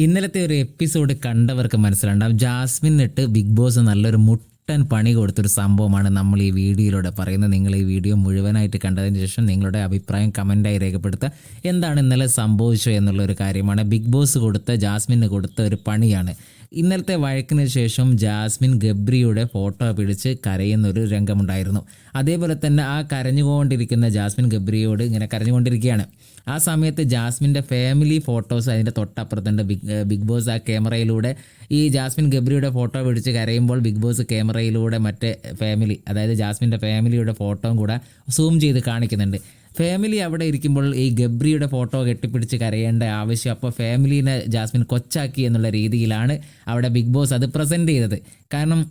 ഇന്നലത്തെ ഒരു എപ്പിസോഡ് കണ്ടവർക്ക് മനസ്സിലുണ്ടാവും. ജാസ്മിനിട്ട് ബിഗ് ബോസ് നല്ലൊരു മുട്ടൻ പണി കൊടുത്തൊരു സംഭവമാണ് നമ്മൾ ഈ വീഡിയോയിലൂടെ പറയുന്നത്. നിങ്ങൾ ഈ വീഡിയോ മുഴുവനായിട്ട് കണ്ടതിന് ശേഷം നിങ്ങളുടെ അഭിപ്രായം കമൻറ്റായി രേഖപ്പെടുത്തുക. എന്താണ് ഇന്നലെ സംഭവിച്ചത് എന്നുള്ളൊരു കാര്യമാണ്. ബിഗ് ബോസ് ജാസ്മിന് കൊടുത്ത ഒരു പണിയാണ്. ഇന്നലത്തെ വഴക്കിന് ശേഷം ജാസ്മിൻ ഗബ്രിയുടെ ഫോട്ടോ പിടിച്ച് കരയുന്നൊരു രംഗമുണ്ടായിരുന്നു. അതേപോലെ തന്നെ ആ കരഞ്ഞുകൊണ്ടിരിക്കുന്ന ജാസ്മിൻ ഗബ്രിയോട് ഇങ്ങനെ കരഞ്ഞുകൊണ്ടിരിക്കുകയാണ്. ആ സമയത്ത് ജാസ്മിൻ്റെ ഫാമിലി ഫോട്ടോസ് അതിൻ്റെ തൊട്ടപ്പുറത്തുണ്ട്. ബിഗ് ബോസ് ആ ക്യാമറയിലൂടെ ഈ ജാസ്മിൻ ഗബ്രിയുടെ ഫോട്ടോ പിടിച്ച് കരയുമ്പോൾ ബിഗ് ബോസ് ക്യാമറയിലൂടെ മറ്റേ ഫാമിലി, അതായത് ജാസ്മിൻ്റെ ഫാമിലിയുടെ ഫോട്ടോയും കൂടെ സൂം ചെയ്ത് കാണിക്കുന്നുണ്ട്. ഫാമിലി അവിടെ ഇരിക്കുമ്പോൾ ഈ ഗബ്രിയുടെ ഫോട്ടോ കെട്ടിപ്പിടിച്ച് കരയേണ്ട ആവശ്യം, അപ്പോൾ ഫാമിലീനെ ജാസ്മിൻ കൊച്ചാക്കി എന്നുള്ള രീതിയിലാണ് അവിടെ ബിഗ് ബോസ് അത് പ്രസൻറ്റ് ചെയ്തത്. കാരണം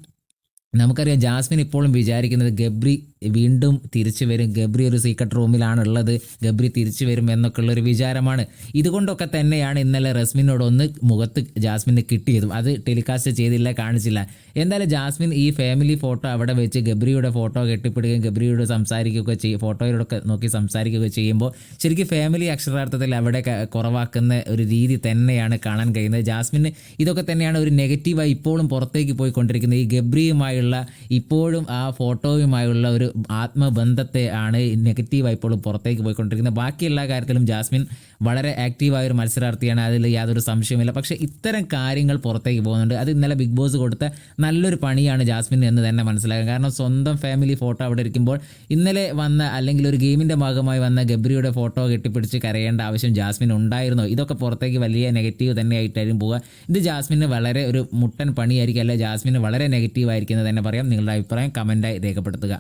നമുക്കറിയാം ജാസ്മിൻ ഇപ്പോഴും വിചാരിക്കുന്നത് ഗബ്രി വീണ്ടും തിരിച്ചു വരും, ഗബ്രി ഒരു സീക്രട്ട് റൂമിലാണുള്ളത്, ഗബ്രി തിരിച്ചു വരും എന്നൊക്കെ ഉള്ളൊരു വിചാരമാണ്. ഇതുകൊണ്ടൊക്കെ തന്നെയാണ് ഇന്നലെ റസ്മിനോടൊന്ന് മുഖത്ത് ജാസ്മിന് കിട്ടിയതും. അത് ടെലികാസ്റ്റ് ചെയ്തില്ല, കാണിച്ചില്ല. എന്തായാലും ജാസ്മിൻ ഈ ഫാമിലി ഫോട്ടോ അവിടെ വെച്ച് ഗബ്രിയുടെ ഫോട്ടോ കെട്ടിപ്പിടുകയും ഗബ്രിയോട് സംസാരിക്കുകയൊക്കെ ഫോട്ടോയിലൂടെ നോക്കി സംസാരിക്കുകയൊക്കെ ചെയ്യുമ്പോൾ ശരിക്കും ഫാമിലി അക്ഷരാർത്ഥത്തിൽ അവിടെ കുറവാക്കുന്ന ഒരു രീതി തന്നെയാണ് കാണാൻ കഴിയുന്നത്. ജാസ്മിന് ഇതൊക്കെ തന്നെയാണ് ഒരു നെഗറ്റീവായി ഇപ്പോഴും പുറത്തേക്ക് പോയിക്കൊണ്ടിരിക്കുന്നത്. ഈ ഗബ്രിയുമായുള്ള ഇപ്പോഴും ആ ഫോട്ടോയുമായുള്ള ഒരു ആത്മബന്ധത്തെ ആണ് നെഗറ്റീവായി ഇപ്പോഴും പുറത്തേക്ക് പോയിക്കൊണ്ടിരിക്കുന്നത്. ബാക്കി എല്ലാ കാര്യത്തിലും ജാസ്മിൻ വളരെ ആക്റ്റീവായ ഒരു മത്സരാർത്ഥിയാണ്, അതിൽ യാതൊരു സംശയമില്ല. പക്ഷേ ഇത്തരം കാര്യങ്ങൾ പുറത്തേക്ക് പോകുന്നുണ്ട്. അത് ഇന്നലെ ബിഗ് ബോസ് കൊടുത്ത നല്ലൊരു പണിയാണ് ജാസ്മിൻ എന്ന് തന്നെ മനസ്സിലാക്കുക. കാരണം സ്വന്തം ഫാമിലി ഫോട്ടോ അവിടെ ഇരിക്കുമ്പോൾ ഇന്നലെ വന്ന അല്ലെങ്കിൽ ഒരു ഗെയിമിൻ്റെ ഭാഗമായി വന്ന ഗബ്രിയുടെ ഫോട്ടോ കെട്ടിപ്പിടിച്ച് കരയേണ്ട ആവശ്യം ജാസ്മിൻ ഉണ്ടായിരുന്നോ? ഇതൊക്കെ പുറത്തേക്ക് വലിയ നെഗറ്റീവ് തന്നെയായിട്ടായിരിക്കും പോവുക. ഇത് ജാസ്മിന് വളരെ ഒരു മുട്ടൻ പണിയായിരിക്കും, അല്ലെ ജാസ്മിന് വളരെ നെഗറ്റീവ് ആയിരിക്കും എന്ന് തന്നെ പറയാം. നിങ്ങളുടെ അഭിപ്രായം കമൻറ്റായി രേഖപ്പെടുത്തുക.